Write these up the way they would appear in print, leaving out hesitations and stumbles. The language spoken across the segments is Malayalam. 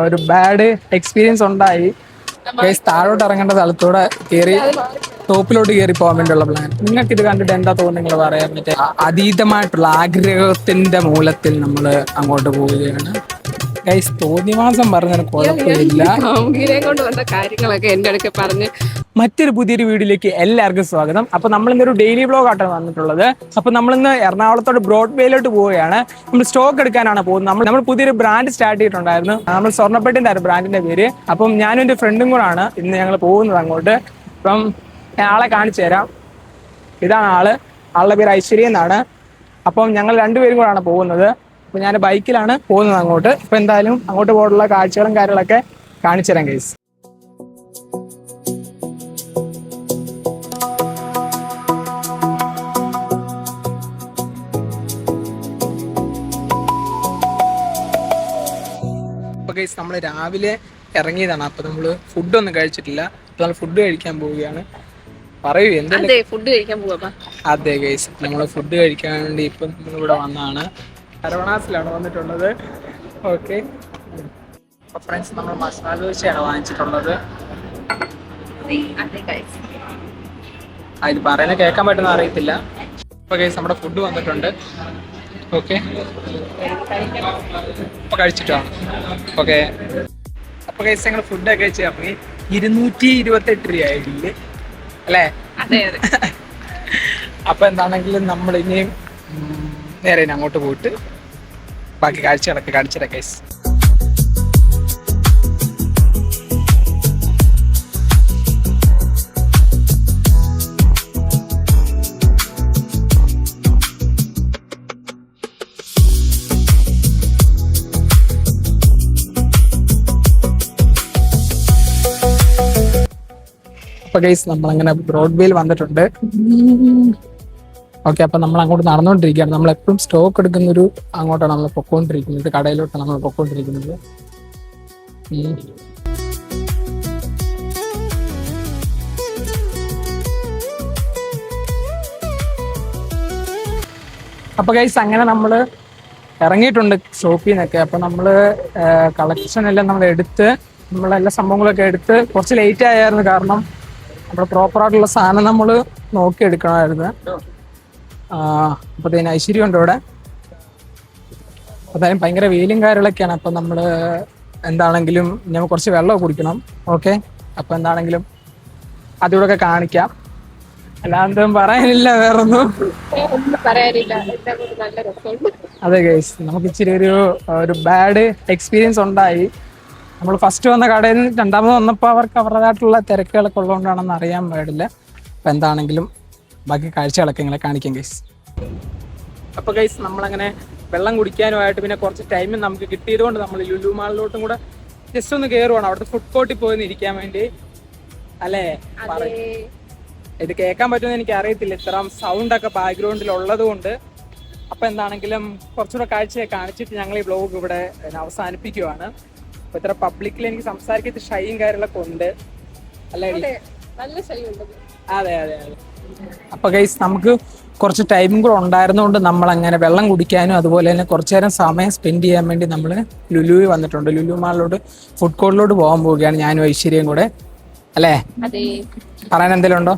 ഒരു ബാഡ് എക്സ്പീരിയൻസ് ഉണ്ടായി. ഗൈസ് താഴോട്ട് ഇറങ്ങേണ്ട സ്ഥലത്തൂടെ കയറി ടോപ്പിലോട്ട് കയറി പോകാൻ വേണ്ടിയുള്ള പ്ലാൻ. നിങ്ങൾക്ക് ഇത് കണ്ടിട്ട് എന്താ തോന്നുന്നു? നിങ്ങൾ പറയാൻ പറ്റേ അതീതമായിട്ടുള്ള ആഗ്രഹത്തിന്റെ മൂലത്തിൽ നമ്മൾ അങ്ങോട്ട് പോവുകയാണ്. ഗൈസ് തോന്നിവാസം പറഞ്ഞൊരു കുഴപ്പമില്ല. കാര്യങ്ങളൊക്കെ എന്റെ അടുത്ത് പറഞ്ഞ് മറ്റൊരു പുതിയൊരു വീഡിയോയിലേക്ക് എല്ലാവർക്കും സ്വാഗതം. അപ്പൊ നമ്മളിന്നൊരു ഡെയിലി വ്ലോഗ് ആയിട്ടാണ് വന്നിട്ടുള്ളത്. അപ്പൊ നമ്മളിന്ന് എറണാകുളത്തോട് ബ്രോഡ്വേയിലോട്ട് പോവുകയാണ്. നമ്മൾ സ്റ്റോക്ക് എടുക്കാനാണ് പോകുന്നത്. നമ്മൾ പുതിയൊരു ബ്രാൻഡ് സ്റ്റാർട്ട് ചെയ്തിട്ടുണ്ടായിരുന്നു. നമ്മൾ സ്വർണ്ണപ്പെട്ടിന്റെ ആയിരുന്നു ബ്രാൻഡിന്റെ പേര്. അപ്പം ഞാനും എൻ്റെ ഫ്രണ്ടും കൂടാണ് ഇന്ന് ഞങ്ങൾ പോകുന്നത് അങ്ങോട്ട്. അപ്പം ഞാൻ ആളെ കാണിച്ചു തരാം. ഇതാണ് ആളുടെ പേര് ഐശ്വര്യ എന്നാണ്. അപ്പം ഞങ്ങൾ രണ്ടുപേരും കൂടാണ് പോകുന്നത്. അപ്പൊ ഞാൻ ബൈക്കിലാണ് പോകുന്നത് അങ്ങോട്ട്. അപ്പൊ എന്തായാലും അങ്ങോട്ട് പോകാനുള്ള കാഴ്ചകളും കാര്യങ്ങളൊക്കെ കാണിച്ചു തരാം ഗൈസ്. ഗൈസ് നമ്മൾ രാവിലെ ഇറങ്ങിയതാണ്. അപ്പൊ നമ്മള് ഫുഡൊന്നും കഴിച്ചിട്ടില്ല. അപ്പൊ നമ്മൾ ഫുഡ് കഴിക്കാൻ പോവുകയാണ്. പറയൂ എന്താ ഫുഡ് കഴിക്കാൻ പോവാ? അതെ ഗൈസ്, നമ്മള് ഫുഡ് കഴിക്കാൻ വേണ്ടി ഇപ്പൊ നമ്മളിവിടെ വന്നതാണ്. അരവണാസിലാണ് വന്നിട്ടുള്ളത്. ഓക്കെ, അപ്പൊ ഫ്രണ്ട്സ് നമ്മൾ മസാല ദോശയാണ് വാങ്ങിച്ചിട്ടുള്ളത്. ഇത് പറയുന്നത് കേൾക്കാൻ പറ്റുന്ന അറിയത്തില്ല. അപ്പൊ ഗൈസ് നമ്മുടെ ഫുഡ് വന്നിട്ടുണ്ട്. ഓക്കെ, അപ്പൊ കഴിച്ചിട്ടാണ്. ഓക്കെ, അപ്പൊ ഗൈസ് ഞങ്ങൾ ഫുഡൊക്കെ കഴിച്ച് ഇറങ്ങി. 228 രൂപയായില്ലേ അല്ലേ? അപ്പൊ എന്താണെങ്കിലും നമ്മൾ ഇനിയും നേരെ അങ്ങോട്ട് പോയിട്ട് ബാക്കി കാഴ്ചകളൊക്കെ കാണിച്ചിരാം ഗൈസ്. അപ്പൊ ഗൈസ് നമ്മളങ്ങനെ ബ്രോഡ്വേയിൽ വന്നിട്ടുണ്ട്. ഓക്കെ, അപ്പൊ നമ്മൾ അങ്ങോട്ട് നടന്നുകൊണ്ടിരിക്കുകയാണ്. നമ്മൾ എപ്പോഴും സ്റ്റോക്ക് എടുക്കുന്നൊരു അങ്ങോട്ടാണ് നമ്മൾ പൊക്കോണ്ടിരിക്കുന്നത്. കടയിലോട്ടാണ് നമ്മൾ പൊക്കോണ്ടിരിക്കുന്നത്. അപ്പൊ ഗൈസ് അങ്ങനെ നമ്മൾ ഇറങ്ങിയിട്ടുണ്ട് ഷോപ്പിൽ നിന്നൊക്കെ. അപ്പൊ നമ്മള് കളക്ഷൻ എല്ലാം നമ്മൾ എടുത്ത് നമ്മളെല്ലാ സംഭവങ്ങളൊക്കെ എടുത്ത് കുറച്ച് ലേറ്റ് ആയിരുന്നു. കാരണം നമ്മുടെ പ്രോപ്പറായിട്ടുള്ള സാധനം നമ്മൾ നോക്കിയെടുക്കണമായിരുന്നു. അപ്പത്തേന് ഐശ്വര്യം ഉണ്ട് ഇവിടെ. അതായത് ഭയങ്കര വെയിലും കാര്യങ്ങളൊക്കെയാണ്. അപ്പം നമ്മൾ എന്താണെങ്കിലും ഞാൻ കുറച്ച് വെള്ളമൊക്കെ കുടിക്കണം. ഓക്കെ, അപ്പം എന്താണെങ്കിലും അതിലൂടെയൊക്കെ കാണിക്കാം. അല്ലാണ്ടും പറയാനില്ല, വേറൊന്നും പറയാനില്ല. അതെ ഗൈസ്, നമുക്ക് ഇച്ചിരി ഒരു ബാഡ് എക്സ്പീരിയൻസ് ഉണ്ടായി. നമ്മൾ ഫസ്റ്റ് വന്ന കടയിൽ നിന്ന് രണ്ടാമത് വന്നപ്പോൾ അവർക്ക് അവരുടേതായിട്ടുള്ള തിരക്കുകളൊക്കെ ഉള്ളതുകൊണ്ടാണെന്ന് അറിയാൻ പാടില്ല. അപ്പം എന്താണെങ്കിലും ബാക്കി കാഴ്ചകളൊക്കെ നിങ്ങളെ കാണിക്കാം ഗൈസ്. അപ്പോൾ ഗൈസ് നമ്മളങ്ങനെ വെള്ളം കുടിക്കാനുമായിട്ട് പിന്നെ കുറച്ച് ടൈം നമുക്ക് കിട്ടിയത് കൊണ്ട് നമ്മൾ ലുലു മാളിലോട്ടും കൂടെ ജസ്റ്റ് ഒന്ന് കയറുവാണ്. അവിടുത്തെ ഫുഡ് കോർട്ടിൽ പോയി ഇരിക്കാൻ വേണ്ടി അല്ലേ? ഇത് കേൾക്കാൻ പറ്റുമെന്ന് എനിക്ക് അറിയത്തില്ല, ഇത്രയും സൗണ്ടൊക്കെ ബാക്ക്ഗ്രൗണ്ടിൽ ഉള്ളത് കൊണ്ട്. അപ്പം എന്താണെങ്കിലും കുറച്ചുകൂടെ കാഴ്ചയെ കാണിച്ചിട്ട് ഞങ്ങൾ ഈ വ്ലോഗ് ഇവിടെ അവസാനിപ്പിക്കുവാണ്. അപ്പൊ ഇത്ര പബ്ലിക്കിൽ എനിക്ക് സംസാരിക്കത്ത് ഷൈയും കാര്യങ്ങളൊക്കെ ഉണ്ട് അല്ലേ? അതെ അതെ അതെ. അപ്പൊ ഗൈസ് നമുക്ക് കുറച്ച് ടൈമും കൂടെ ഉണ്ടായിരുന്നതുകൊണ്ട് നമ്മൾ അങ്ങനെ വെള്ളം കുടിക്കാനും അതുപോലെ തന്നെ കുറച്ചു നേരം സമയം സ്പെൻഡ് ചെയ്യാൻ വേണ്ടി നമ്മൾ ലുലുവിൽ വന്നിട്ടുണ്ട്. ലുലു മാളിലോട്ട് ഫുഡ് കോർട്ടിലോട്ട് പോകാൻ പോവുകയാണ് ഞാനും ഐശ്വര്യയും കൂടെ അല്ലേ? പറയാൻ എന്തെങ്കിലും ഉണ്ടോ?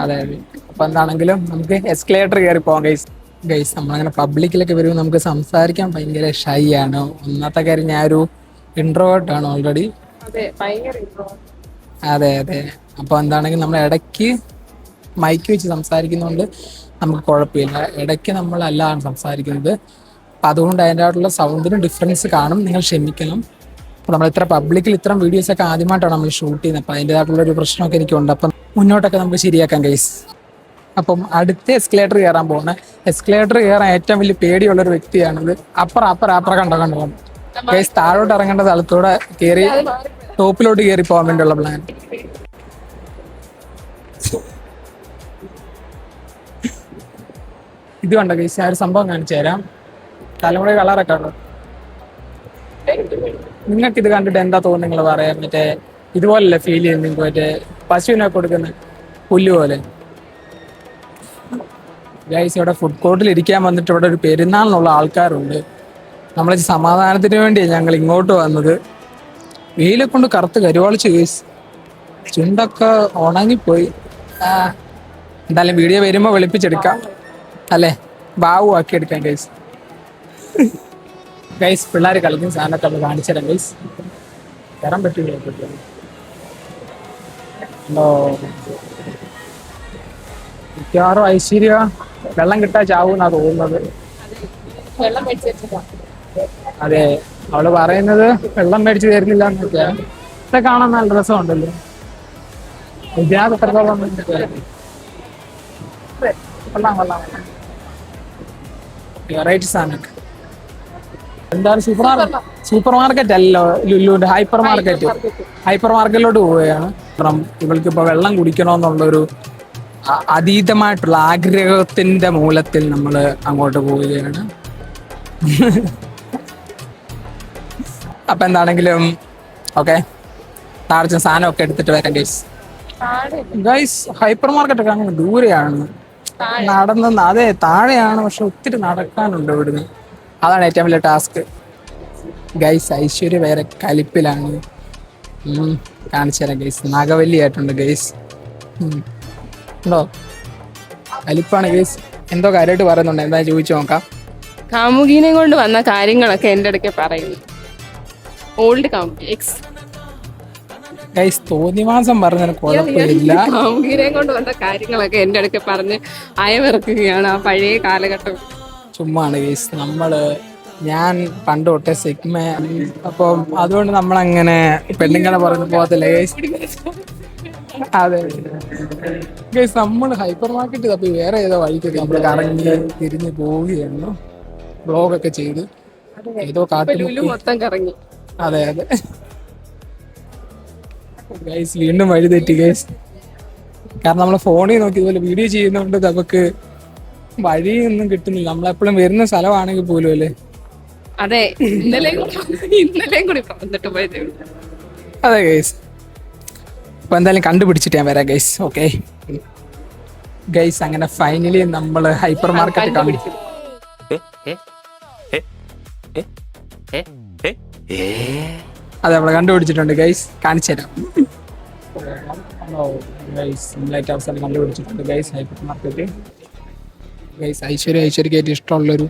അതെ അതെ. അപ്പൊ എന്താണെങ്കിലും നമുക്ക് എസ്കലേറ്റർ കയറി പോവാം ഗൈസ്. നമ്മളങ്ങനെ പബ്ലിക്കിലൊക്കെ വരുമ്പോൾ നമുക്ക് സംസാരിക്കാൻ ഭയങ്കര ഷൈ ആണ്. ഒന്നാമത്തെ കാര്യം ഞാനൊരു ഇൻട്രോവേർട്ട് ആണ് ഓൾറെഡി. അതെ അതെ. അപ്പൊ എന്താണെങ്കിൽ നമ്മൾ ഇടയ്ക്ക് മൈക്ക് വെച്ച് സംസാരിക്കുന്നതുകൊണ്ട് നമുക്ക് കുഴപ്പമില്ല. ഇടയ്ക്ക് നമ്മൾ അല്ലാണ് സംസാരിക്കുന്നത്. അപ്പം അതുകൊണ്ട് അതിൻ്റെതായിട്ടുള്ള സൗണ്ടിന് ഡിഫറൻസ് കാണും, നിങ്ങൾ ക്ഷമിക്കണം. അപ്പോൾ നമ്മൾ ഇത്ര പബ്ലിക്കിൽ ഇത്തരം വീഡിയോസൊക്കെ ആദ്യമായിട്ടാണ് നമ്മൾ ഷൂട്ട് ചെയ്യുന്നത്. അപ്പം അതിൻ്റെതായിട്ടുള്ളൊരു പ്രശ്നമൊക്കെ എനിക്കുണ്ട്. അപ്പം മുന്നോട്ടൊക്കെ നമുക്ക് ശരിയാക്കാം ഗൈസ്. അപ്പം അടുത്ത എസ്കലേറ്റർ കയറാൻ പോകുന്ന എസ്കലേറ്റർ കയറാൻ ഏറ്റവും വലിയ പേടിയുള്ളൊരു വ്യക്തിയാണിത്. അപ്പുറം കണ്ടോ ഗൈസ്, താഴോട്ട് ഇറങ്ങേണ്ട സ്ഥലത്തൂടെ കയറി ടോപ്പിലോട്ട് കയറി പോകാൻ വേണ്ടിയുള്ള പ്ലാൻ. ഇത് കണ്ടോ ഗൈസ്, ആ ഒരു സംഭവം കാണിച്ചു തരാം. തലമുറ കളറൊക്കെ ഉണ്ടോ? നിങ്ങൾക്ക് ഇത് കണ്ടിട്ട് എന്താ തോന്നുന്നു? നിങ്ങൾ പറയാം. മറ്റേ ഇതുപോലല്ലേ ഫീൽ ചെയ്യുന്നത്? നിങ്ങൾക്ക് മറ്റേ പശുവിനൊക്കെ കൊടുക്കുന്ന പുല്ല് പോലെ. ഗൈസ് ഇവിടെ ഫുഡ് കോർട്ടിൽ ഇരിക്കാൻ വന്നിട്ട് ഇവിടെ ഒരു പെരുന്നാളിനുള്ള ആൾക്കാരുണ്ട്. നമ്മളെ സമാധാനത്തിന് വേണ്ടിയാണ് ഞങ്ങൾ ഇങ്ങോട്ട് വന്നത്. വെയിലെ കൊണ്ട് കറുത്ത് കരുവാളിച്ച് കേസ്, ചുണ്ടൊക്കെ ഉണങ്ങിപ്പോയി. എന്തായാലും വീഡിയോ വരുമ്പോൾ വെളുപ്പിച്ചെടുക്കാം അല്ലേ, ബാവു ആക്കി എടുക്കാം ഗൈസ്. ഗൈസ് പിള്ളേർ കളിക്കുന്ന സാധനമൊക്കെ ഒന്ന് കാണിച്ചു തരാം ഗൈസ്. കയറാൻ പറ്റില്ല. മിക്കവാറും ഐശ്വര്യ വെള്ളം കിട്ടാൻ ചാവൂന്നാ തോന്നുന്നത്. വെള്ളം മേടിച്ച് വെച്ചതാ. അതെ, അവള് പറയുന്നത് വെള്ളം മേടിച്ച് തരുന്നില്ല എന്നൊക്കെയാ. ഇതൊക്കെ കാണാൻ നല്ല രസമുണ്ടല്ലോ. ഇതിനകത്ത് എത്രത്തോളം വെറൈറ്റി സാധനമൊക്കെ. എന്താണ് സൂപ്പർ മാർക്കറ്റ് അല്ലല്ലോ ലുലുവിന്റെ, ഹൈപ്പർ മാർക്കറ്റിലോട്ട് പോവുകയാണ്. കാരണം ഇവൾക്ക് ഇപ്പൊ വെള്ളം കുടിക്കണമെന്നുള്ളൊരു അതീതമായിട്ടുള്ള ആഗ്രഹത്തിന്റെ മൂലത്തിൽ നമ്മൾ അങ്ങോട്ട് പോവുകയാണ്. അപ്പൊ എന്താണെങ്കിലും ഓക്കെ, താഴെ സാധനമൊക്കെ എടുത്തിട്ട് വരാം ഗൈസ്. ഗൈസ് ഹൈപ്പർ മാർക്കറ്റ് ഒക്കെ അങ്ങനെ ദൂരെയാണ്, നടന്ന് അതെ താഴെയാണ്, പക്ഷെ ഒത്തിരി നടക്കാനുണ്ട് ഇവിടുന്ന്. അതാണ് ഏറ്റവും വലിയ ടാസ്ക് ഗൈസ്. ഐശ്വര്യ വേറെ കലിപ്പിലാണ്. കാണിച്ചു തരാം ഗൈസ്. നാഗവല്ലി ആയിട്ടുണ്ട് ഗൈസ്. ഉണ്ടോ? കലിപ്പാണ് ഗൈസ്. എന്തോ കാര്യമായിട്ട് പറയുന്നുണ്ട്, എന്താ ചോദിച്ചു നോക്കാം. കാമുകീനെ കൊണ്ട് വന്ന കാര്യങ്ങളൊക്കെ എൻ്റെ അടുക്കെ പറയുന്നു. ഓൾഡ് കാമുകി എക്സ് ഗൈസ് തോന്നിവാസം പറഞ്ഞതിന് കുഴപ്പമില്ല. കാമുകീനെ കൊണ്ട് വന്ന കാര്യങ്ങളൊക്കെ എൻ്റെ അടുക്കെ പറഞ്ഞ് അയവിറക്കുകയാണ് ആ പഴയ കാലഘട്ടം. ചുമ്മാണ് ഗൈസ്. ഞാൻ പണ്ട് തൊട്ടേ സിഗ്മ, അപ്പം അതുകൊണ്ട് നമ്മളങ്ങനെ പെണ്ണുങ്ങളെ പറഞ്ഞു പോകത്തില്ല ഗൈസ്. അതെ ഗൈസ്, നമ്മൾ ഹൈപ്പർ മാർക്കറ്റ് തപ്പി വേറെ ഏതോ വഴിക്കൊക്കെ നമ്മൾ കറങ്ങി തിരിഞ്ഞ് പോവുകയാണ്. ബ്ലോഗൊക്കെ ചെയ്ത് ഏതോ കാട്ടിൽ മൊത്തം കറങ്ങി. അതെ ഗൈസ്, വീണ്ടും വഴി തെറ്റി ഗൈസ്. കാരണം നമ്മൾ ഫോണിൽ നോക്കി ഇതുപോലെ വീഡിയോ ചെയ്യുന്നതുകൊണ്ട് നമുക്ക് വഴിയൊന്നും കിട്ടുന്നില്ല. നമ്മളെപ്പോഴും വരുന്ന സ്ഥലമാണെങ്കിൽ പോലും അല്ലേ. അതെ, ഇന്നലെയും കൂടി വന്നിട്ട് പോയത്. അതെ ഗൈസ്, അപ്പൊ എന്തായാലും കണ്ടുപിടിച്ചിട്ട് ഞാൻ വരാം ഗൈസ്. ഓക്കെ ഗൈസ്, അങ്ങനെ ഫൈനലി നമ്മൾ ഹൈപ്പർ മാർക്കറ്റ് കണ്ടുപിടിച്ചു. അതെ, നമ്മള് കണ്ടുപിടിച്ചിട്ടുണ്ട് ഗൈസ്. കാണിച്ചു തരാം ഗൈസ്. അവസാനം കണ്ടുപിടിച്ചിട്ടുണ്ട് ഗൈസ് ഹൈപ്പർ മാർക്കറ്റ്. ഗൈസ് ഐശ്വര്യക്ക് ഏറ്റവും ഇഷ്ടമുള്ളൊരു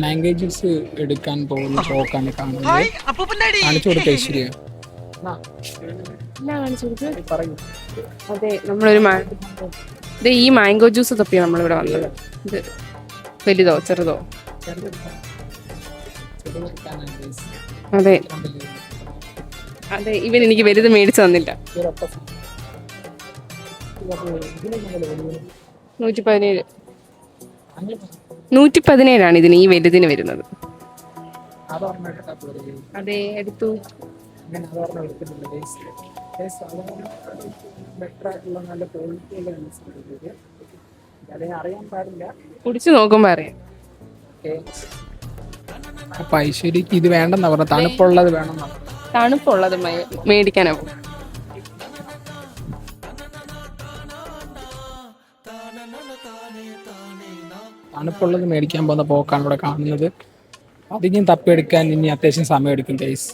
മാംഗോ ജ്യൂസ് എടുക്കാൻ പോകുന്ന ഷോക്കാണ് കാണുന്നത്. കാണിച്ചു കൊടുത്ത ഐശ്വര്യ. അതെ, നമ്മളൊരു ഈ മാംഗോ ജ്യൂസ് തപ്പിയാണ് നമ്മളിവിടെ വന്നത്. ഇത് വലുതോ ചെറുതോ? അതെ അതെ, ഇവൻ എനിക്ക് വലുത് മേടിച്ചു തന്നില്ല. 117. 117 ഇതിന്, ഈ വലുതിന് വരുന്നത്. അതെ, എടുത്തു. കുടിച്ചു നോക്കുമ്പോ അറിയാം. അപ്പൊ ഐശ്വര്യക്ക് ഇത് വേണ്ടെന്നാ പറഞ്ഞ, തണുപ്പുള്ളത് വേണം. തണുപ്പുള്ളത് മേടിക്കാനാ. തണുപ്പുള്ളത് മേടിക്കാൻ പോകുന്ന പോക്കാണ് ഇവിടെ കാണുന്നത്. അധികം തപ്പിയെടുക്കാൻ ഇനി അത്യാവശ്യം സമയം എടുക്കും ഗൈസ്.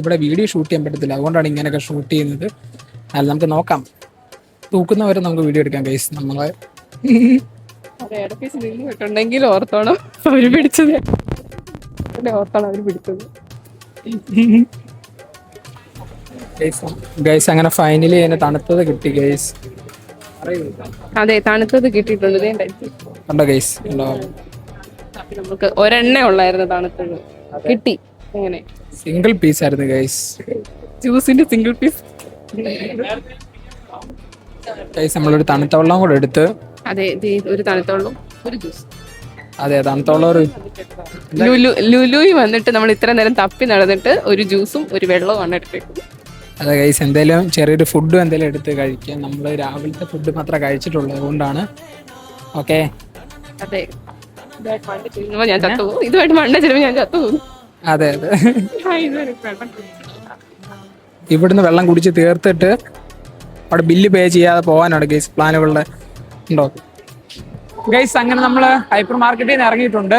ഇവിടെ വീഡിയോ ഷൂട്ട് ചെയ്യാൻ പറ്റത്തില്ല, അതുകൊണ്ടാണ് ഇങ്ങനെയൊക്കെ ഷൂട്ട് ചെയ്യുന്നത്. അല്ല, നമുക്ക് നോക്കാം, തൂക്കുന്നവരെ നമുക്ക് വീഡിയോ എടുക്കാം ഗൈസ്. നമ്മളെ ണ്ടെങ്കിൽ ഓർത്തോണം അവര് പിടിച്ചത്. ഓർത്തോണം അവര് പിടിച്ചത്. ഗൈസ് അങ്ങനെ ഫൈനലി അതിന് തണുത്തത് കിട്ടി ഗൈസ്. അതെ, തണുത്തത് കിട്ടിയിട്ടുണ്ട്. കണ്ടോ ഗൈസ്? നമുക്ക് ഒരെണ്ണേ ഉള്ളായിരുന്നു തണുത്തത്, കിട്ടി. എങ്ങനെ സിംഗിൾ പീസ് ആയിരുന്നു ഗൈസ്, ജ്യൂസിന്റെ സിംഗിൾ പീസ്. ഗൈസ് നമ്മളൊരു തണുത്ത വെള്ളം കൂടെ എടുത്ത്. അതെ, ഒരു തണുത്ത വെള്ളം, ഒരു ജ്യൂസ്. അതെ, തണുത്തുള്ള ലുലുയി വന്നിട്ട് നമ്മൾ ഇത്ര നേരം തപ്പി നടന്നിട്ട് ഒരു ജ്യൂസും ഒരു വെള്ളവും എടുത്തേക്കും. അതെ ഗൈസ്, എന്തായാലും ചെറിയൊരു ഫുഡും എന്തായാലും എടുത്ത് കഴിക്കാം. നമ്മൾ രാവിലത്തെ ഫുഡ് മാത്രമേ കഴിച്ചിട്ടുള്ളൂ, അതുകൊണ്ടാണ്. ഓക്കെ, അതെ, ഞാൻ ചത്തു. ഇതുമായിട്ട് മണ്ട ചെല്ലുമ്പോൾ ഞാൻ ചത്തു. അതെ ഇവിടുന്ന് വെള്ളം കുടിച്ച് തീർത്തിട്ട് അവിടെ ബില്ല് പേ ചെയ്യാതെ പോകാനാണ് ഗൈസ് പ്ലാനുകളുടെ. ഉണ്ടോ? ഗൈസ് അങ്ങനെ നമ്മൾ ഹൈപ്പർ മാർക്കറ്റിൽ നിന്ന് ഇറങ്ങിയിട്ടുണ്ട്.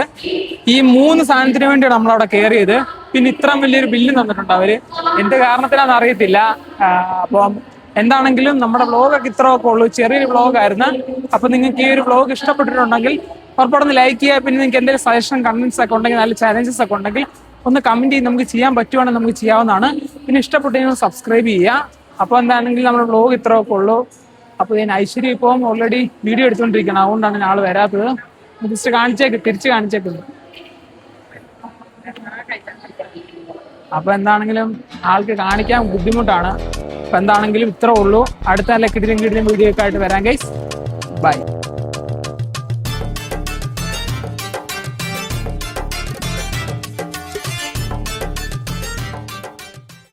ഈ 3 സാധനത്തിന് വേണ്ടിയാണ് നമ്മളവിടെ കയറിയത്. പിന്നെ ഇത്രയും വലിയൊരു ബില്ല് തന്നിട്ടുണ്ട് അവര്. എന്ത് കാരണത്തിലാണെന്ന് അറിയത്തില്ല. അപ്പം എന്താണെങ്കിലും നമ്മുടെ വ്ളോഗൊക്കെ ഇത്രയൊക്കെ ഉള്ളൂ, ചെറിയൊരു വ്ളോഗായിരുന്നു. അപ്പൊ നിങ്ങൾക്ക് ഈ ഒരു വ്ളോഗ് ഇഷ്ടപ്പെട്ടിട്ടുണ്ടെങ്കിൽ ഉറപ്പാടൊന്ന് ലൈക്ക് ചെയ്യുക. പിന്നെ നിങ്ങൾക്ക് എന്തെങ്കിലും സജഷൻ കമന്റ്സ് ഒക്കെ ഉണ്ടെങ്കിൽ, നല്ല ചാലഞ്ചസ് ഒക്കെ ഉണ്ടെങ്കിൽ ഒന്ന് കമന്റ് ചെയ്ത് നമുക്ക് ചെയ്യാൻ പറ്റുവാണെങ്കിൽ നമുക്ക് ചെയ്യാവുന്നതാണ്. പിന്നെ ഇഷ്ടപ്പെട്ടെങ്കിൽ സബ്സ്ക്രൈബ് ചെയ്യുക. അപ്പോൾ എന്താണെങ്കിലും നമ്മുടെ വ്ളോഗ് ഇത്രയൊക്കെ ഉള്ളൂ. അപ്പോൾ ഞാൻ ഐശ്വര്യ ഇപ്പം ഓൾറെഡി വീഡിയോ എടുത്തുകൊണ്ടിരിക്കണം, അതുകൊണ്ടാണ് ആൾ വരാത്തത്. ജസ്റ്റ് തിരിച്ച് കാണിച്ചേക്കുന്നു. അപ്പൊ എന്താണെങ്കിലും ആൾക്ക് കാണിക്കാൻ ബുദ്ധിമുട്ടാണ്. അപ്പൊ എന്താണെങ്കിലും ഇത്ര ഉള്ളൂ. അടുത്ത കിടിലം വീഡിയോ ഒക്കെ ആയിട്ട് വരാം ഗൈസ്. ബൈ.